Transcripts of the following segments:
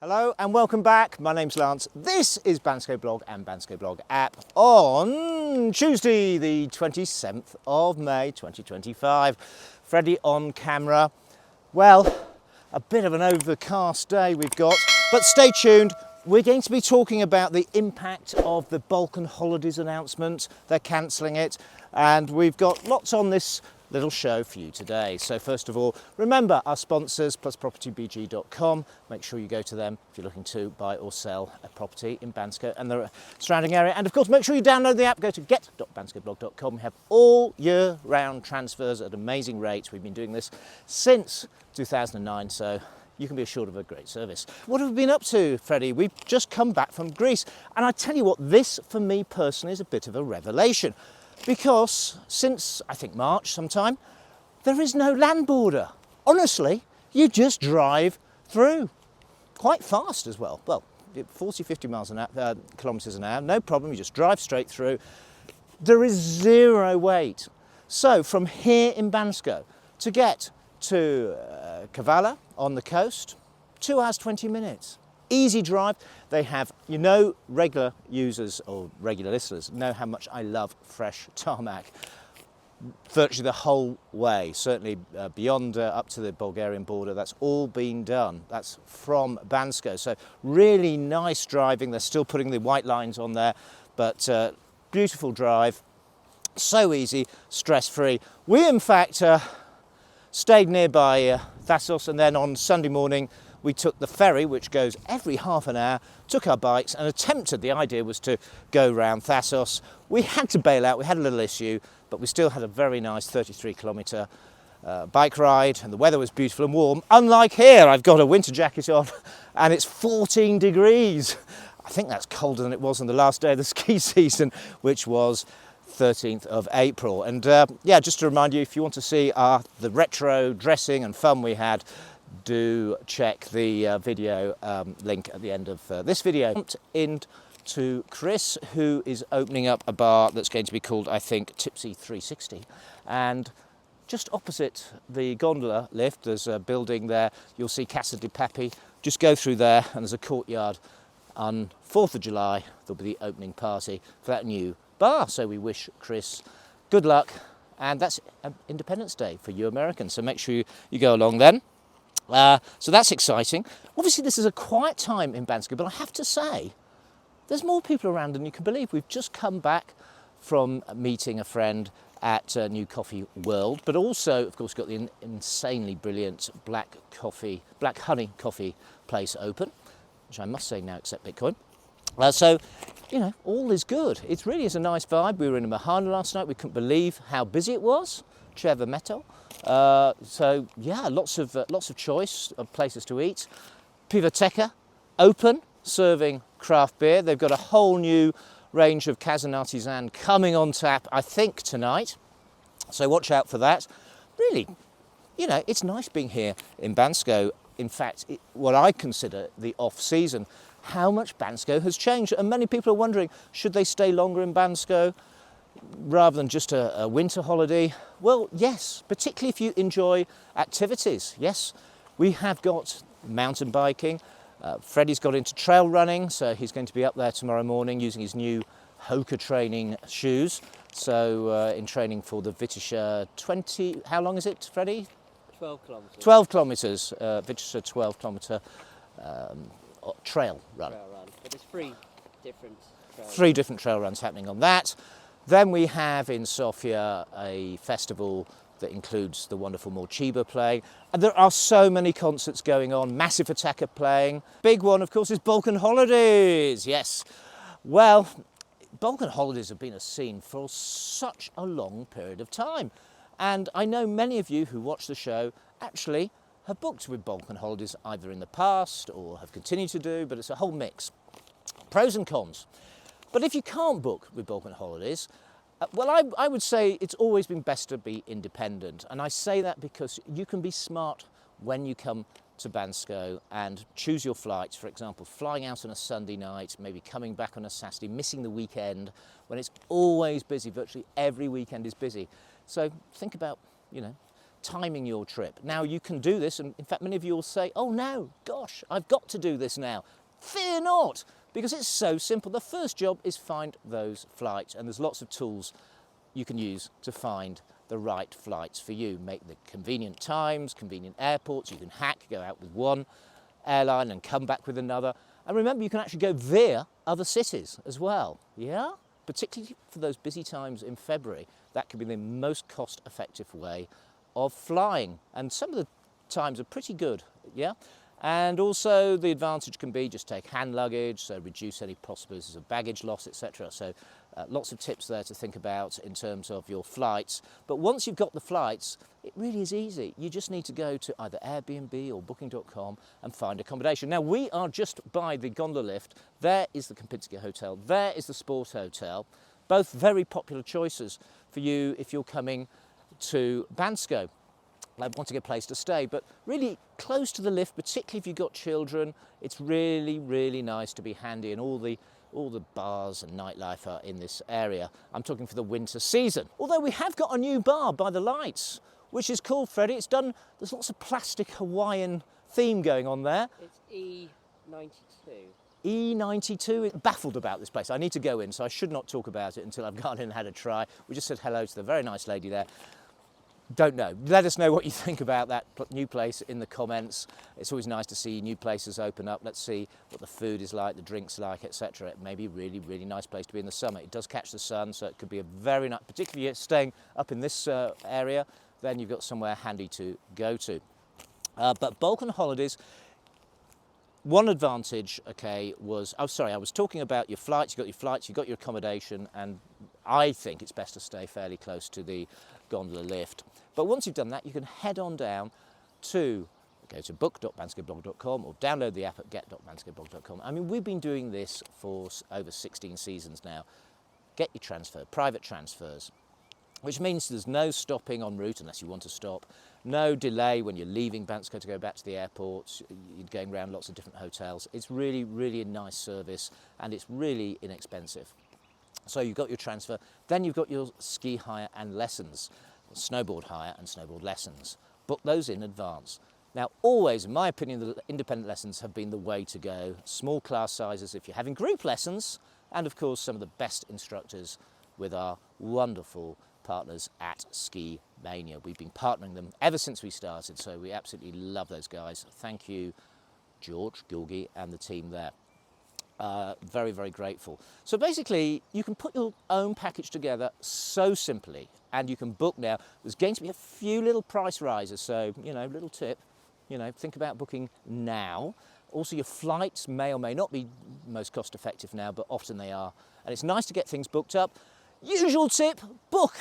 Hello and welcome back. My name's Lance. This is Bansko Blog and Bansko Blog App on Tuesday the 27th of May 2025. Freddie on camera. Well, a bit of an overcast day we've got, but stay tuned. We're going to be talking about the impact of the Balkan Holidays announcement. They're cancelling it, and we've got lots on this little show for you today. So first of all, remember our sponsors, pluspropertybg.com. Make sure you go to them if you're looking to buy or sell a property in Bansko and the surrounding area. And of course, make sure you download the app. Go to get.banskoblog.com. We have all year round transfers at amazing rates. We've been doing this since 2009, so you can be assured of a great service. What have we been up to, Freddie? We've just come back from Greece. And I tell you what, this for me personally is a bit of a revelation. Because since, I think, March sometime, there is no land border. Honestly, you just drive through. Quite fast as well. Well, 40, 50 kilometres an hour, no problem. You just drive straight through. There is zero wait. So from here in Bansko to get to Kavala on the coast, 2 hours, 20 minutes. Easy drive. They have, regular users or regular listeners know how much I love fresh tarmac. Virtually the whole way, certainly beyond up to the Bulgarian border, that's all been done. That's from Bansko. So really nice driving. They're still putting the white lines on there, but beautiful drive. So easy, stress-free. We, in fact, stayed nearby Thassos, and then on Sunday morning, we took the ferry, which goes every half an hour, took our bikes and the idea was to go round Thassos. We had to bail out, we had a little issue, but we still had a very nice 33-kilometre bike ride, and the weather was beautiful and warm. Unlike here, I've got a winter jacket on and it's 14 degrees. I think that's colder than it was on the last day of the ski season, which was 13th of April. And just to remind you, if you want to see the retro dressing and fun we had, do check the video link at the end of this video. Jumped into Chris, who is opening up a bar that's going to be called, I think, Tipsy 360. And just opposite the gondola lift, there's a building there. You'll see Casa di Papi. Just go through there, and there's a courtyard. On 4th of July, there'll be the opening party for that new bar. So we wish Chris good luck. And that's Independence Day for you Americans. So make sure you go along then. So that's exciting. Obviously, this is a quiet time in Bansko, but I have to say, there's more people around than you can believe. We've just come back from meeting a friend at New Coffee World, but also, of course, got the insanely brilliant black honey coffee place open, which I must say now accept Bitcoin. All is good. It really is a nice vibe. We were in a Mahana last night. We couldn't believe how busy it was. Trevor Metal. Lots of choice of places to eat. Pivateka, open, serving craft beer. They've got a whole new range of Kazan Artisan coming on tap, I think, tonight. So watch out for that. Really, it's nice being here in Bansko. In fact, what I consider the off-season, how much Bansko has changed. And many people are wondering, should they stay longer in Bansko rather than just a winter holiday? Well, yes, particularly if you enjoy activities. Yes, we have got mountain biking. Freddie's got into trail running, so he's going to be up there tomorrow morning using his new Hoka training shoes. So in training for the Vitosha 20, how long is it, Freddie? 12 kilometres. 12 kilometres, Vitosha 12-kilometre trail run. But there's three different trail Three different trail runs happening on that. Then we have in Sofia a festival that includes the wonderful Morchiba playing. And there are so many concerts going on. Massive Attacker playing. Big one, of course, is Balkan Holidays. Yes. Well, Balkan Holidays have been a scene for such a long period of time. And I know many of you who watch the show actually have booked with Balkan Holidays either in the past or have continued to do, but it's a whole mix. Pros and cons. But if you can't book with Balkan Holidays, I would say it's always been best to be independent. And I say that because you can be smart when you come to Bansko and choose your flights. For example, flying out on a Sunday night, maybe coming back on a Saturday, missing the weekend, when it's always busy. Virtually every weekend is busy. So think about, timing your trip. Now you can do this, and in fact many of you will say, oh no, gosh, I've got to do this now. Fear not, because it's so simple. The first job is find those flights, and there's lots of tools you can use to find the right flights for you. Make the convenient times, convenient airports. You can hack, go out with one airline and come back with another. And remember, you can actually go via other cities as well, yeah? Particularly for those busy times in February, that could be the most cost-effective way of flying. And some of the times are pretty good, yeah? And also the advantage can be just take hand luggage, so reduce any possibilities of baggage loss, etc. So lots of tips there to think about in terms of your flights. But once you've got the flights, it really is easy. You just need to go to either Airbnb or booking.com and find accommodation. Now we are just by the gondola lift. There is the Kempinski Hotel. There is the Sport Hotel. Both very popular choices for you if you're coming to Bansko. Wanting a place to stay, but really close to the lift, particularly if you've got children. It's really, really nice to be handy, and all the bars and nightlife are in this area. I'm talking for the winter season. Although we have got a new bar by the lights, which is cool, Freddie. It's done, there's lots of plastic Hawaiian theme going on there. It's E92. E92, baffled about this place. I need to go in, so I should not talk about it until I've gone in and had a try. We just said hello to the very nice lady there. Don't know. Let us know what you think about that new place in the comments. It's always nice to see new places open up. Let's see what the food is like, the drinks like, etc. It may be a really, really nice place to be in the summer. It does catch the sun, so it could be a very nice, particularly if you're staying up in this area, then you've got somewhere handy to go to. But Balkan Holidays, one advantage, okay, was, I was talking about your flights. You've got your accommodation, and I think it's best to stay fairly close to the gondola lift. But once you've done that, you can head on down to go to book.banskoblog.com or download the app at get.banskoblog.com. I mean, we've been doing this for over 16 seasons now. Get your transfer, private transfers, which means there's no stopping en route unless you want to stop, no delay when you're leaving Bansko to go back to the airport. You're going around lots of different hotels. It's really, really a nice service, and it's really inexpensive. So you've got your transfer, then you've got your ski hire and lessons, snowboard hire and snowboard lessons. Book those in advance. Now, always, in my opinion, the independent lessons have been the way to go. Small class sizes if you're having group lessons, and of course some of the best instructors with our wonderful partners at Ski Mania. We've been partnering them ever since we started, so we absolutely love those guys. Thank you, George, Gilgi, and the team there. Very, very grateful. So basically, you can put your own package together so simply, and you can book now. There's going to be a few little price rises, so, you know, little tip, you know, think about booking now. Also, your flights may or may not be most cost effective now, but often they are. And it's nice to get things booked up. Usual tip, book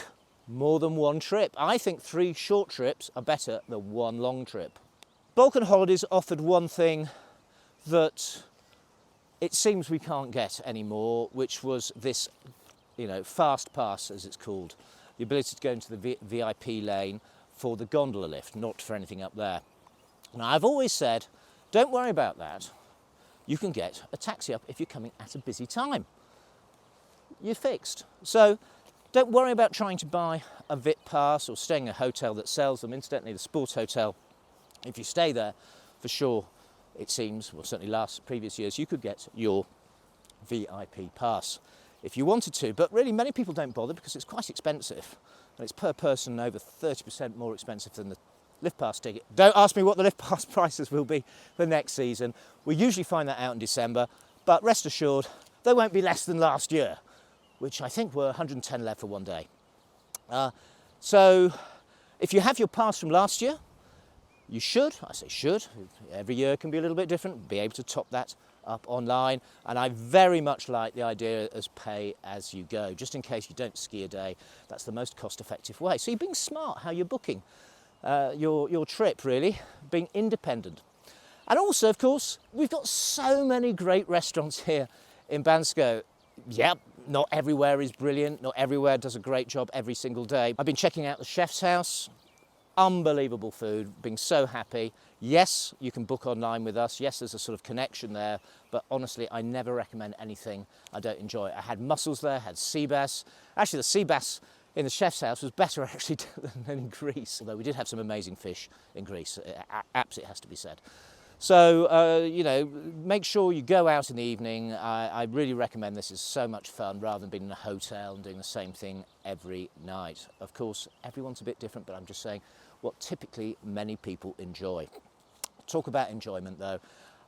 more than one trip. I think 3 short trips are better than 1 long trip. Balkan Holidays offered one thing that it seems we can't get anymore, which was this, you know, fast pass, as it's called. The ability to go into the VIP lane for the gondola lift, not for anything up there. Now, I've always said, don't worry about that. You can get a taxi up if you're coming at a busy time. You're fixed. So don't worry about trying to buy a VIP pass or staying in a hotel that sells them. Incidentally, the Sports Hotel, if you stay there, for sure, it seems, well, certainly previous years, you could get your VIP pass if you wanted to. But really, many people don't bother because it's quite expensive. And it's per person over 30% more expensive than the lift pass ticket. Don't ask me what the lift pass prices will be for next season. We usually find that out in December. But rest assured, they won't be less than last year, which I think were 110 left for one day. So if you have your pass from last year, you should, I say should, every year can be a little bit different, be able to top that up online. And I very much like the idea as pay as you go, just in case you don't ski a day. That's the most cost effective way. So you're being smart how you're booking your trip, really, being independent. And also, of course, we've got so many great restaurants here in Bansko. Yep, not everywhere is brilliant, not everywhere does a great job every single day. I've been checking out the chef's house. Unbelievable food, being so happy. Yes, you can book online with us. Yes, there's a sort of connection there, but honestly, I never recommend anything I don't enjoy. I had mussels there, had sea bass. Actually, the sea bass in the chef's house was better actually than in Greece. Although we did have some amazing fish in Greece, absolutely has to be said. So, you know, make sure you go out in the evening. I really recommend this. Is so much fun rather than being in a hotel and doing the same thing every night. Of course, everyone's a bit different, but I'm just saying what typically many people enjoy. Talk about enjoyment though.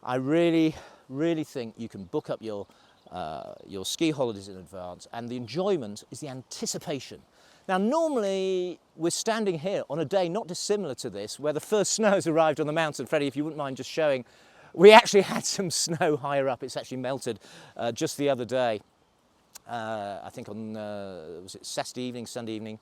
I really think you can book up your ski holidays in advance, and the enjoyment is the anticipation. Now, normally we're standing here on a day not dissimilar to this, where the first snow has arrived on the mountain. Freddie, if you wouldn't mind just showing, we actually had some snow higher up. It's actually melted just the other day. I think on, was it Saturday evening, Sunday evening?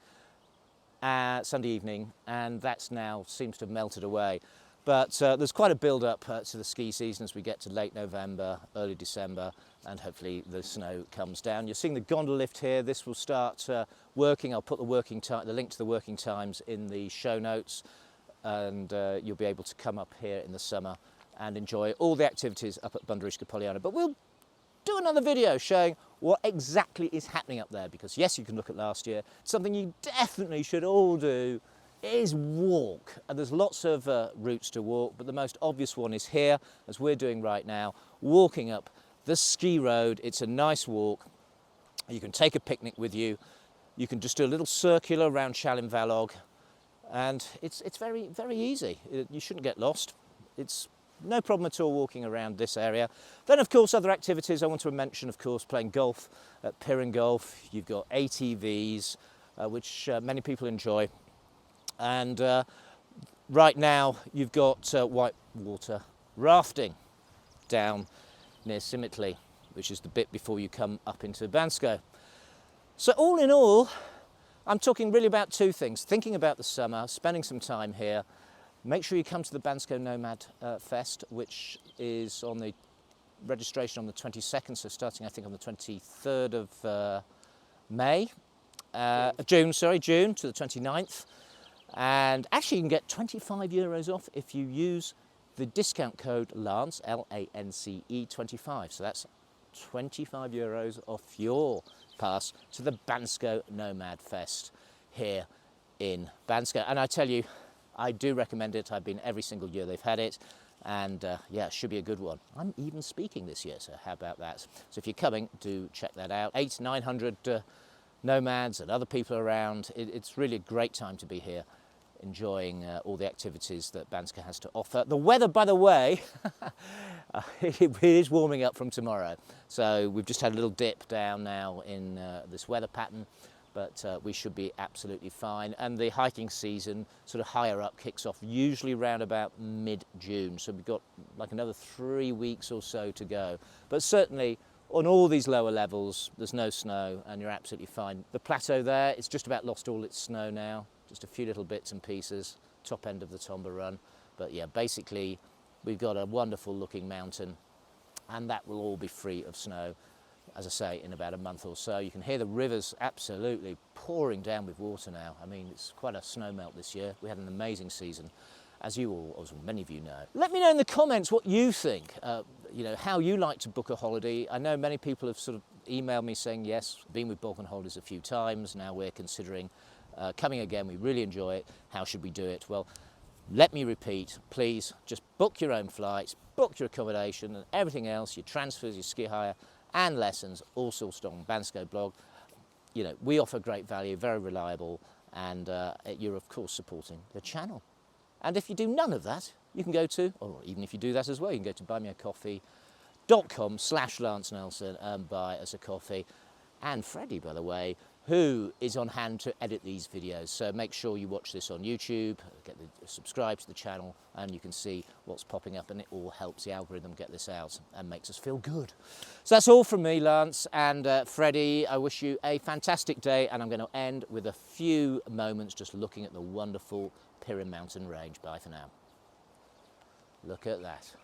Sunday evening, and that's now seems to have melted away. But there's quite a build-up to the ski season as we get to late November, early December, and hopefully the snow comes down. You're seeing the gondola lift here. This will start working. I'll put the link to the working times in the show notes, and you'll be able to come up here in the summer and enjoy all the activities up at Bundarishka Polyana. But we'll do another video showing what exactly is happening up there, because yes, you can look at last year. Something you definitely should all do is walk, and there's lots of routes to walk, but the most obvious one is here, as we're doing right now, walking up the ski road. It's a nice walk. You can take a picnic with you. You can just do a little circular around Shalimvalog, and it's very easy. You shouldn't get lost. It's no problem at all walking around this area. Then, of course, other activities I want to mention, of course, playing golf at Pirin Golf. You've got ATVs, which many people enjoy. And right now you've got whitewater rafting down near Simitli, which is the bit before you come up into Bansko. So all in all, I'm talking really about two things: thinking about the summer, spending some time here. Make sure you come to the Bansko Nomad Fest, which is on the registration on the 22nd, so starting I think on the 23rd of June to the 29th. And actually you can get 25 euros off if you use the discount code LANCE, L-A-N-C-E 25. So that's 25 euros off your pass to the Bansko Nomad Fest here in Bansko. And I tell you, I do recommend it. I've been every single year they've had it. And yeah, it should be a good one. I'm even speaking this year, so how about that? So if you're coming, do check that out. 800-900 nomads and other people around. It's really a great time to be here, enjoying all the activities that Bansko has to offer. The weather, by the way, it is warming up from tomorrow. So we've just had a little dip down now in this weather pattern, but we should be absolutely fine. And the hiking season, sort of higher up, kicks off usually around about mid-June. So we've got like another 3 weeks or so to go. But certainly, on all these lower levels, there's no snow and you're absolutely fine. The plateau there, it's just about lost all its snow now. Just a few little bits and pieces, top end of the Tomba Run. But yeah, basically, we've got a wonderful looking mountain, and that will all be free of snow, as I say, in about a month or so. You can hear the rivers absolutely pouring down with water now. I mean, it's quite a snow melt this year. We had an amazing season, as you all, as many of you know. Let me know in the comments what you think, you know, how you like to book a holiday. I know many people have sort of emailed me saying, yes, been with Balkan Holidays a few times, now we're considering coming again, we really enjoy it, how should we do it? Well, let me repeat, please just book your own flights, book your accommodation and everything else, your transfers, your ski hire and lessons, all sourced on Bansko Blog. You know, we offer great value, very reliable, and you're of course supporting the channel. And if you do none of that, you can go to, or even if you do that as well, you can go to buymeacoffee.com/Lance Nelson and buy us a coffee. And Freddie, by the way, who is on hand to edit these videos. So make sure you watch this on YouTube, subscribe to the channel, and you can see what's popping up, and it all helps the algorithm get this out and makes us feel good. So that's all from me, Lance and Freddie. I wish you a fantastic day, and I'm going to end with a few moments just looking at the wonderful Pirin mountain range. Bye for now. Look at that.